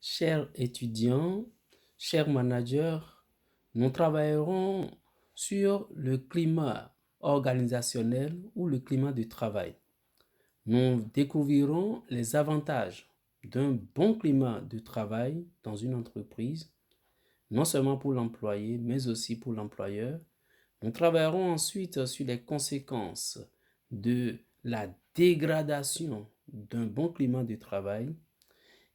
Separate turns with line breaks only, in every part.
Chers étudiants, chers managers, nous travaillerons sur le climat organisationnel ou le climat de travail. Nous découvrirons les avantages d'un bon climat de travail dans une entreprise, non seulement pour l'employé, mais aussi pour l'employeur. Nous travaillerons ensuite sur les conséquences de la dégradation d'un bon climat de travail.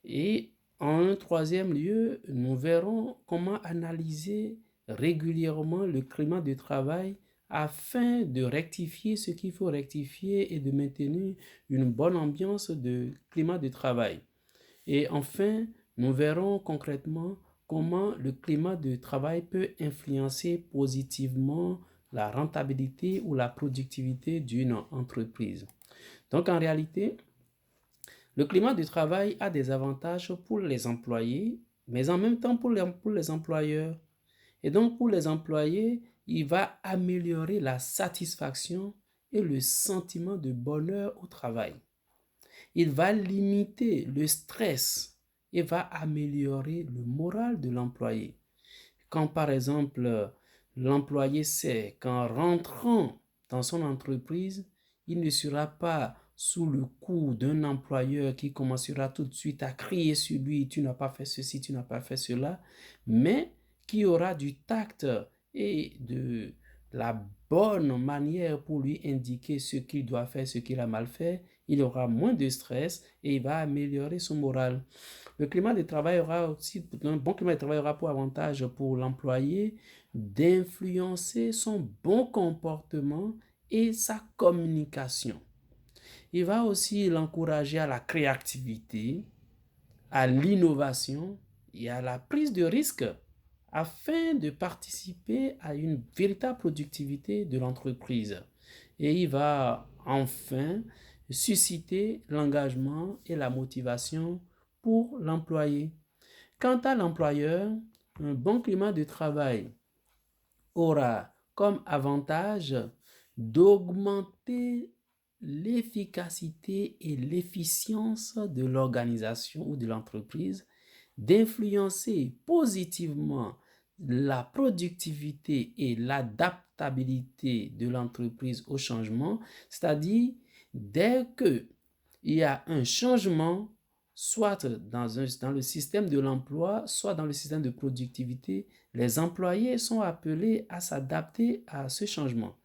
Et en un troisième lieu, nous verrons comment analyser régulièrement le climat de travail afin de rectifier ce qu'il faut rectifier et de maintenir une bonne ambiance de climat de travail. Et enfin, nous verrons concrètement comment le climat de travail peut influencer positivement la rentabilité ou la productivité d'une entreprise. Donc en réalité, le climat de travail a des avantages pour les employés, mais en même temps pour les employeurs. Et donc pour les employés, il va améliorer la satisfaction et le sentiment de bonheur au travail. Il va limiter le stress et va améliorer le moral de l'employé. Quand par exemple l'employé sait qu'en rentrant dans son entreprise, il ne sera pas sous le coup d'un employeur qui commencera tout de suite à crier sur lui, tu n'as pas fait ceci, tu n'as pas fait cela, mais qui aura du tact et de la bonne manière pour lui indiquer ce qu'il doit faire, ce qu'il a mal fait, il aura moins de stress et il va améliorer son moral. Le climat de travail aura aussi, un bon climat de travail aura pour avantage pour l'employé d'influencer son bon comportement et sa communication. Il va aussi l'encourager à la créativité, à l'innovation et à la prise de risque afin de participer à une véritable productivité de l'entreprise. Et il va enfin susciter l'engagement et la motivation pour l'employé. Quant à l'employeur, un bon climat de travail aura comme avantage d'augmenter l'efficacité et l'efficience de l'organisation ou de l'entreprise, d'influencer positivement la productivité et l'adaptabilité de l'entreprise au changement, c'est-à-dire dès qu'il y a un changement, soit dans le système de l'emploi, soit dans le système de productivité, les employés sont appelés à s'adapter à ce changement.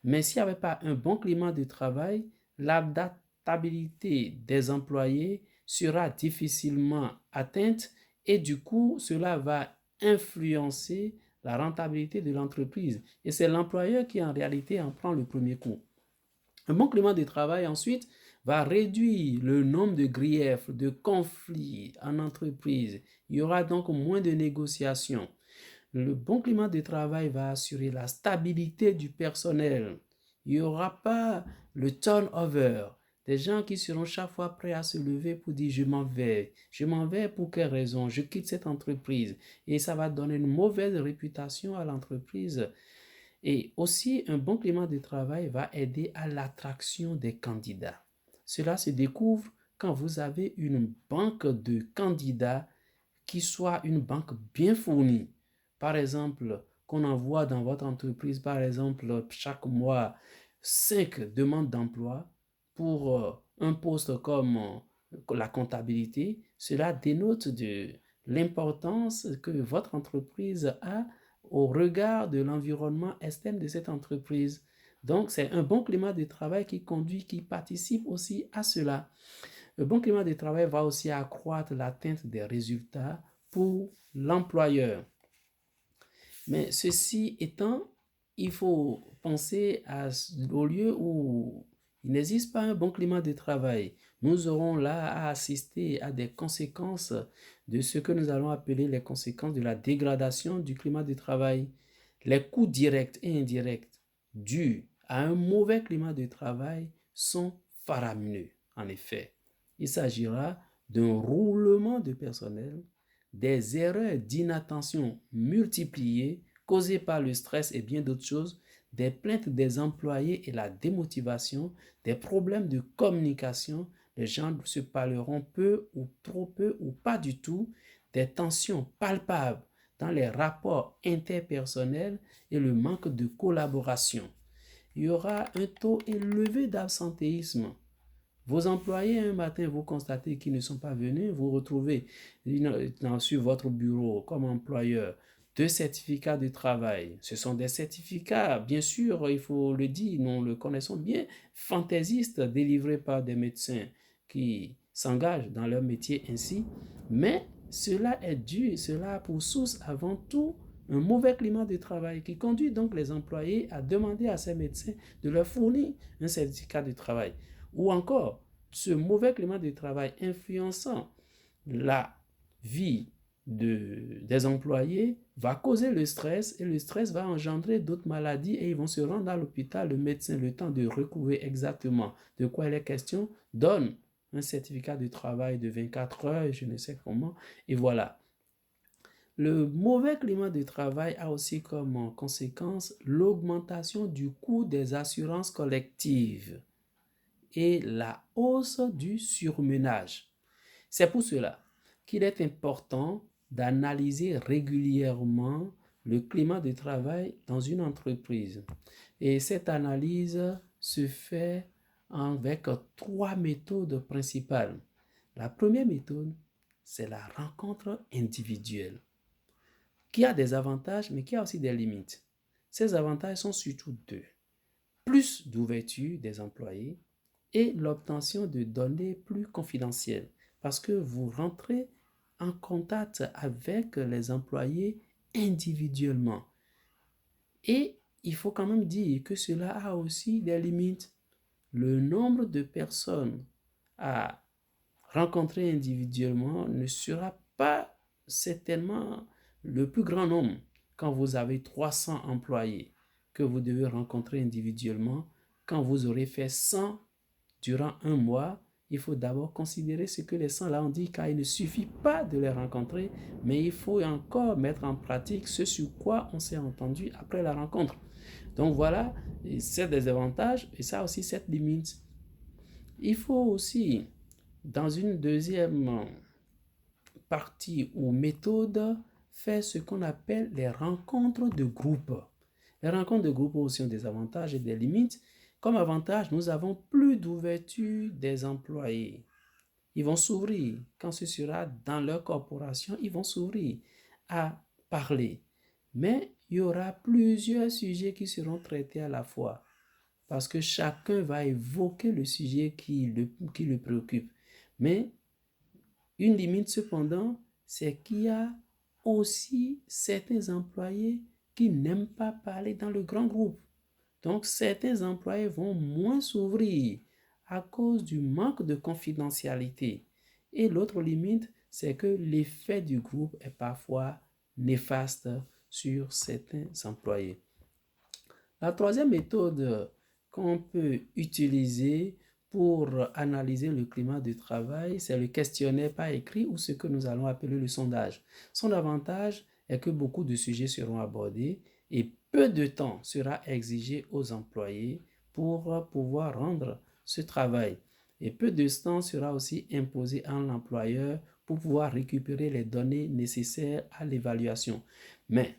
Mais s'il n'y avait pas un bon climat de travail, l'adaptabilité des employés sera difficilement atteinte et du coup, cela va influencer la rentabilité de l'entreprise. Et c'est l'employeur qui en réalité en prend le premier coup. Un bon climat de travail ensuite va réduire le nombre de griefs, de conflits en entreprise. Il y aura donc moins de négociations. Le bon climat de travail va assurer la stabilité du personnel. Il n'y aura pas le turnover, des gens qui seront chaque fois prêts à se lever pour dire je m'en vais. Je m'en vais pour quelle raison? Je quitte cette entreprise. Et ça va donner une mauvaise réputation à l'entreprise. Et aussi, un bon climat de travail va aider à l'attraction des candidats. Cela se découvre quand vous avez une banque de candidats qui soit une banque bien fournie. Par exemple, qu'on envoie dans votre entreprise, par exemple, chaque mois, 5 demandes d'emploi pour un poste comme la comptabilité, cela dénote de l'importance que votre entreprise a au regard de l'environnement externe de cette entreprise. Donc, c'est un bon climat de travail qui conduit, qui participe aussi à cela. Le bon climat de travail va aussi accroître l'atteinte des résultats pour l'employeur. Mais ceci étant, il faut penser au lieu où il n'existe pas un bon climat de travail. Nous aurons là à assister à des conséquences de ce que nous allons appeler les conséquences de la dégradation du climat de travail. Les coûts directs et indirects dus à un mauvais climat de travail sont faramineux, en effet. Il s'agira d'un roulement de personnel, des erreurs d'inattention multipliées causées par le stress et bien d'autres choses, des plaintes des employés et la démotivation, des problèmes de communication, Les gens se parleront peu ou trop peu ou pas du tout. Des tensions palpables dans les rapports interpersonnels et le manque de collaboration. Il y aura un taux élevé d'absentéisme. Vos employés, un matin, vous constatez qu'ils ne sont pas venus, vous retrouvez sur votre bureau comme employeur 2 certificats de travail. Ce sont des certificats, bien sûr, il faut le dire, nous le connaissons bien, fantaisistes, délivrés par des médecins qui s'engagent dans leur métier ainsi, mais cela est dû, cela a pour source avant tout un mauvais climat de travail qui conduit donc les employés à demander à ces médecins de leur fournir un certificat de travail. Ou encore, ce mauvais climat de travail influençant la vie des employés va causer le stress et le stress va engendrer d'autres maladies et ils vont se rendre à l'hôpital. Le médecin, le temps de recouvrer exactement de quoi il est question, donne un certificat de travail de 24 heures, je ne sais comment, et voilà. Le mauvais climat de travail a aussi comme conséquence l'augmentation du coût des assurances collectives et la hausse du surmenage. C'est pour cela qu'il est important d'analyser régulièrement le climat de travail dans une entreprise. Et cette analyse se fait avec 3 méthodes principales. La première méthode, c'est la rencontre individuelle, qui a des avantages, mais qui a aussi des limites. Ces avantages sont surtout 2. Plus d'ouverture des employés et l'obtention de données plus confidentielles, parce que vous rentrez en contact avec les employés individuellement. Et il faut quand même dire que cela a aussi des limites. Le nombre de personnes à rencontrer individuellement ne sera pas certainement le plus grand nombre quand vous avez 300 employés que vous devez rencontrer individuellement. Quand vous aurez fait 100 durant un mois, il faut d'abord considérer ce que les 100 là ont dit, car il ne suffit pas de les rencontrer, mais il faut encore mettre en pratique ce sur quoi on s'est entendu après la rencontre. Donc voilà, c'est des avantages et ça aussi cette limite. Il faut aussi, dans une deuxième partie ou méthode, faire ce qu'on appelle les rencontres de groupe. Les rencontres de groupe aussi ont des avantages et des limites. Comme avantage, nous avons plus d'ouverture des employés. Ils vont s'ouvrir. Quand ce sera dans leur corporation, ils vont s'ouvrir à parler. Mais il y aura plusieurs sujets qui seront traités à la fois, parce que chacun va évoquer le sujet qui le préoccupe. Mais une limite cependant, c'est qu'il y a aussi certains employés qui n'aiment pas parler dans le grand groupe. Donc certains employés vont moins s'ouvrir à cause du manque de confidentialité. Et l'autre limite, c'est que l'effet du groupe est parfois néfaste sur certains employés. La troisième méthode qu'on peut utiliser pour analyser le climat de travail, c'est le questionnaire par écrit ou ce que nous allons appeler le sondage. Son avantage est que beaucoup de sujets seront abordés et peu de temps sera exigé aux employés pour pouvoir rendre ce travail. Et peu de temps sera aussi imposé à l'employeur pour pouvoir récupérer les données nécessaires à l'évaluation. Mais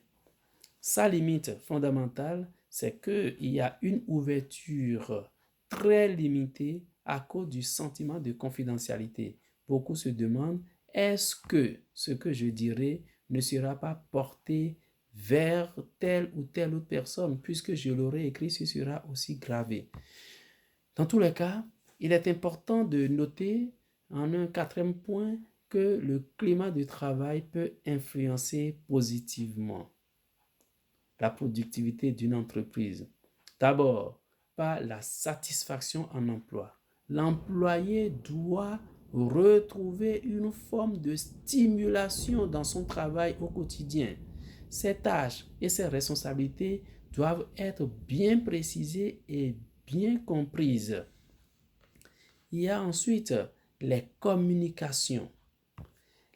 sa limite fondamentale, c'est qu'il y a une ouverture très limitée à cause du sentiment de confidentialité. Beaucoup se demandent, est-ce que ce que je dirai ne sera pas porté vers telle ou telle autre personne, puisque je l'aurai écrit, ce sera aussi gravé. Dans tous les cas, il est important de noter en un quatrième point que le climat de travail peut influencer positivement la productivité d'une entreprise. D'abord, par la satisfaction en emploi. L'employé doit retrouver une forme de stimulation dans son travail au quotidien. Ses tâches et ses responsabilités doivent être bien précisées et bien comprises. Il y a ensuite les communications.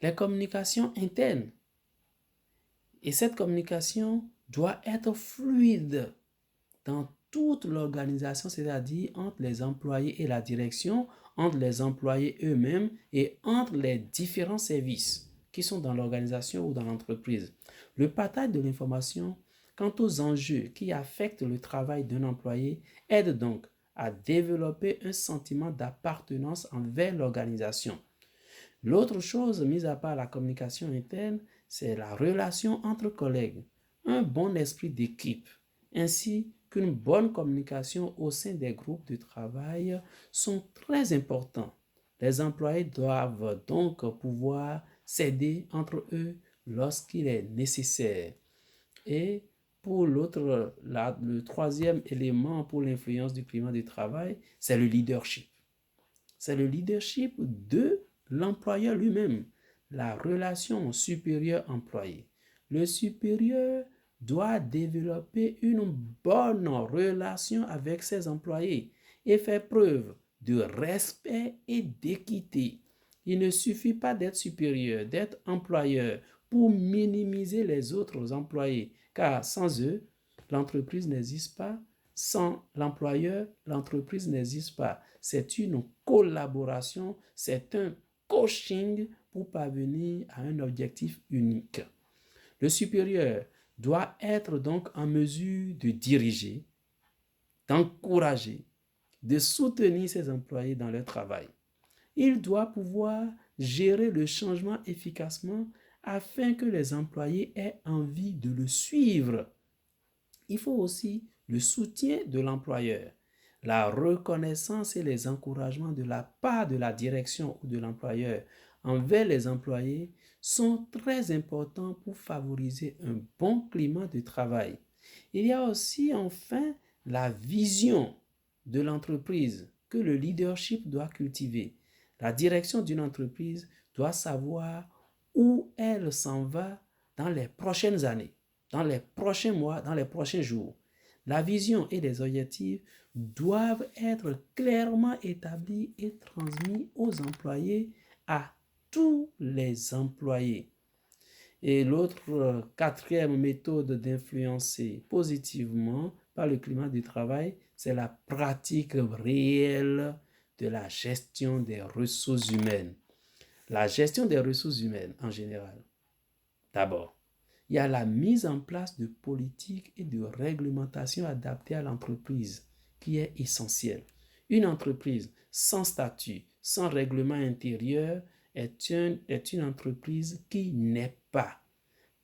Les communications internes. Et cette communication doit être fluide dans toute l'organisation, c'est-à-dire entre les employés et la direction, entre les employés eux-mêmes et entre les différents services qui sont dans l'organisation ou dans l'entreprise. Le partage de l'information quant aux enjeux qui affectent le travail d'un employé aide donc à développer un sentiment d'appartenance envers l'organisation. L'autre chose, mis à part la communication interne, c'est la relation entre collègues, un bon esprit d'équipe, ainsi qu'une bonne communication au sein des groupes de travail sont très importants. Les employés doivent donc pouvoir s'aider entre eux lorsqu'il est nécessaire. Et pour le troisième élément pour l'influence du climat du travail, c'est le leadership. C'est le leadership de l'employeur lui-même, la relation supérieur-employé. Le supérieur doit développer une bonne relation avec ses employés et faire preuve de respect et d'équité. Il ne suffit pas d'être supérieur, d'être employeur pour minimiser les autres employés, car sans eux, l'entreprise n'existe pas. Sans l'employeur, l'entreprise n'existe pas. C'est une collaboration, c'est un coaching pour parvenir à un objectif unique. Le supérieur doit être donc en mesure de diriger, d'encourager, de soutenir ses employés dans leur travail. Il doit pouvoir gérer le changement efficacement afin que les employés aient envie de le suivre. Il faut aussi le soutien de l'employeur, la reconnaissance et les encouragements de la part de la direction ou de l'employeur envers les employés sont très importants pour favoriser un bon climat de travail. Il y a aussi enfin la vision de l'entreprise que le leadership doit cultiver. La direction d'une entreprise doit savoir où elle s'en va dans les prochaines années, dans les prochains mois, dans les prochains jours. La vision et les objectifs doivent être clairement établis et transmis aux employés, à tous les employés. Et l'autre quatrième méthode d'influencer positivement par le climat du travail, c'est la pratique réelle de la gestion des ressources humaines. La gestion des ressources humaines en général. D'abord, il y a la mise en place de politiques et de réglementations adaptées à l'entreprise qui est essentielle. Une entreprise sans statut, sans règlement intérieur est une entreprise qui n'est pas.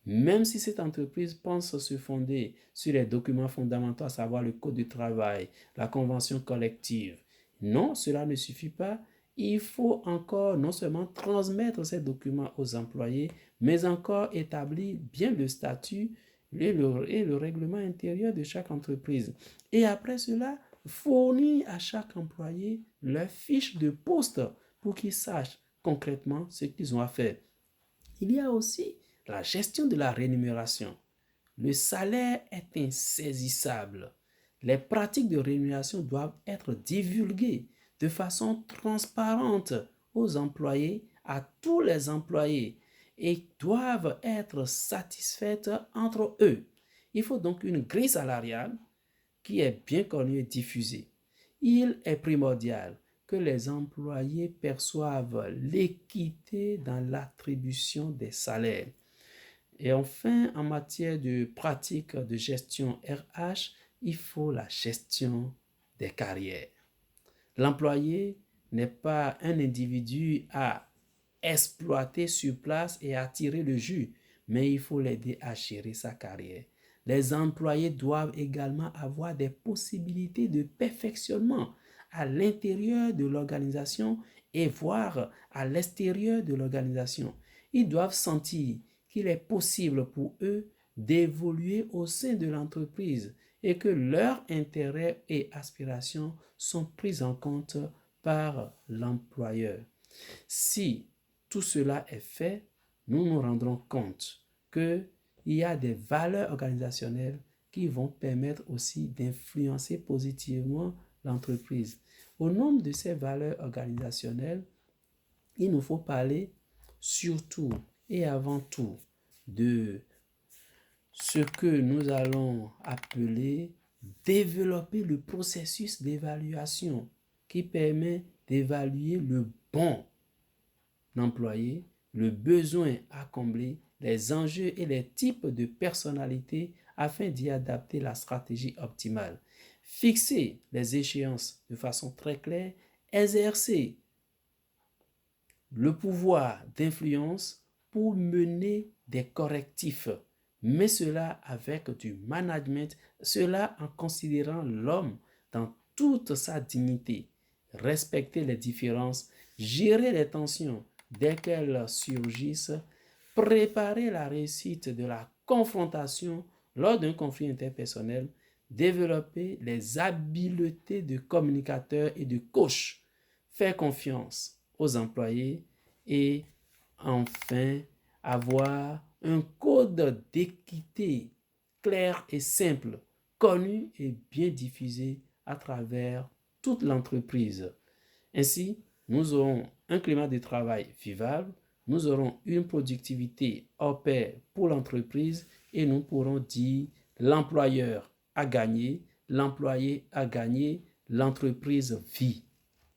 Même si cette entreprise pense se fonder sur les documents fondamentaux, à savoir le code du travail, la convention collective, non, cela ne suffit pas. Il faut encore non seulement transmettre ces documents aux employés, mais encore établir bien le statut et le règlement intérieur de chaque entreprise. Et après cela, fournir à chaque employé leur fiche de poste pour qu'ils sachent concrètement ce qu'ils ont à faire. Il y a aussi la gestion de la rémunération. Le salaire est insaisissable. Les pratiques de rémunération doivent être divulguées de façon transparente aux employés, à tous les employés, et doivent être satisfaites entre eux. Il faut donc une grille salariale qui est bien connue et diffusée. Il est primordial que les employés perçoivent l'équité dans l'attribution des salaires. Et enfin, en matière de pratique de gestion RH, il faut la gestion des carrières. L'employé n'est pas un individu à exploiter sur place et à tirer le jus, mais il faut l'aider à gérer sa carrière. Les employés doivent également avoir des possibilités de perfectionnement à l'intérieur de l'organisation et voire à l'extérieur de l'organisation. Ils doivent sentir qu'il est possible pour eux d'évoluer au sein de l'entreprise et que leurs intérêts et aspirations sont pris en compte par l'employeur. Si tout cela est fait, nous nous rendrons compte qu'il y a des valeurs organisationnelles qui vont permettre aussi d'influencer positivement l'entreprise. Au nom de ces valeurs organisationnelles, il nous faut parler surtout et avant tout de ce que nous allons appeler développer le processus d'évaluation qui permet d'évaluer le bon employé, le besoin à combler, les enjeux et les types de personnalités afin d'y adapter la stratégie optimale. Fixer les échéances de façon très claire, exercer le pouvoir d'influence pour mener des correctifs, mais cela avec du management, cela en considérant l'homme dans toute sa dignité, respecter les différences, gérer les tensions dès qu'elles surgissent, préparer la réussite de la confrontation lors d'un conflit interpersonnel, développer les habiletés de communicateur et de coach, faire confiance aux employés et enfin avoir un code d'équité clair et simple, connu et bien diffusé à travers toute l'entreprise. Ainsi, nous aurons un climat de travail vivable, nous aurons une productivité hors pair pour l'entreprise et nous pourrons dire l'employeur a gagné, l'employé a gagné, l'entreprise vit.